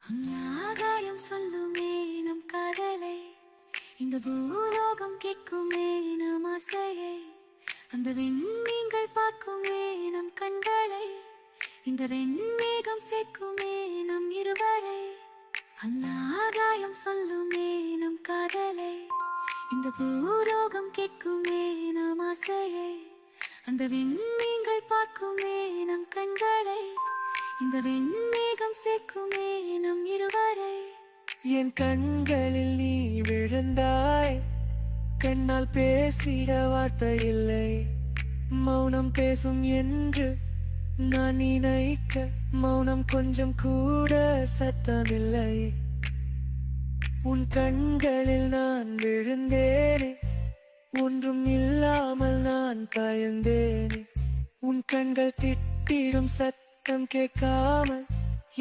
ஆகாயம் சொல்லுமே நம் காதலை, இந்த பூலோகம் கேட்குமே நம் ஆசையை, அந்த விண்மீன்கள் பார்க்குமே நம் கண்களை, இந்த வெண்மேகம் சேர்க்குமே நம் இருவரை. அந்த ஆகாயம் சொல்லுமே நம் காதலை, இந்த பூலோகம் கேட்குமே நம் ஆசையை, அந்த விண்மீன்கள் பார்க்குமே நம் கண்களை, இந்த வெண்மேகம் சேர்க்குமே நம் இருவரை. என் கண்களில் நீ விழுந்தாய், கண்ணால் பேசிட வார்த்தை இல்லை, மௌனம் பேசும் என்று நான் நினைக்க, மௌனம் கொஞ்சம் கூட சத்தமில்லை. உன் கண்களில் நான் விழுந்தேனே, ஒன்றும் இல்லாமல் நான் பயந்தேனே. உன் கண்கள் திட்டிடும் சத்தம் கேட்காமல்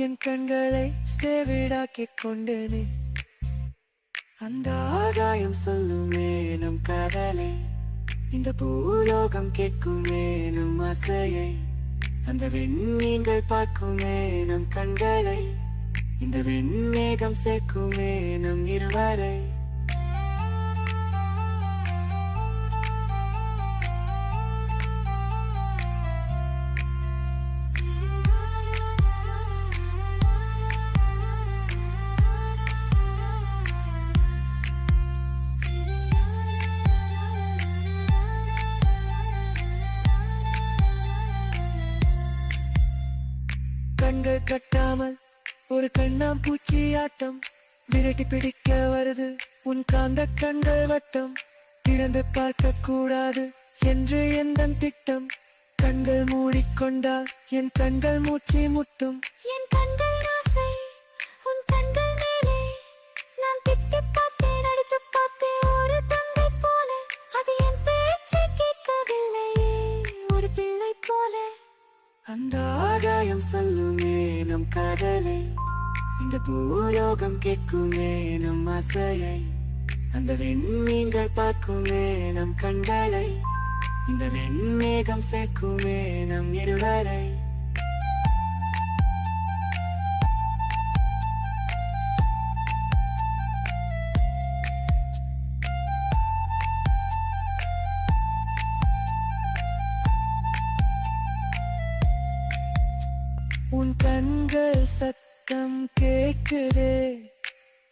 என் கண்களை செவிடாக்கிக் கொண்டேனே. அந்த ஆகாயம் சொல்லுமே நம் காதலை, இந்த பூலோகம் கேட்குமே நம் ஆசையை, அந்த விண்மீன்கள் பார்க்குமே நம் கண்களை, இந்த வெண்மேகம் சேர்க்குமே நம் இருவரை. கண்கள் கட்டாமல் ஒரு கண்ணாம்பூச்சி ஆட்டம், விரட்டி பிடிக்க வருது உன் காந்த கண்கள் வட்டம். திறந்து பார்க்க கூடாது என்று எந்த திட்டம், கண்கள் மூடிக்கொண்டால் என் கண்கள் மூச்சு முட்டும். என் கண்கள் ஆசை உன் கண்கள் மேலே, நான் திட்டி பார்த்தேன் அடித்து பார்த்தேன் ஒரு தங்கை போல, அது என் பேச்சை கேட்கவில்லை ஒரு பிள்ளை போல. அந்த ஆகாயம் சொல்லுமே நம் காதலை, இந்த பூலோகம் கேட்குமே நம் ஆசையை, அந்த விண்மீன்கள் பார்க்குமே நம் கண்களை, இந்த வெண்மேகம் சேர்க்குமே நம் இருவரை. உன் கண்கள் சத்தம் கேட்குதே,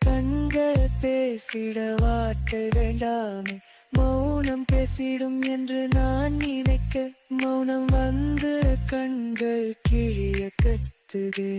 கண்கள் பேசிட வார்த்தை வேண்டாமே, மௌனம் பேசிடும் என்று நான் நினைக்க, மௌனம் வந்து கண்கள் கிழிய கத்துதே.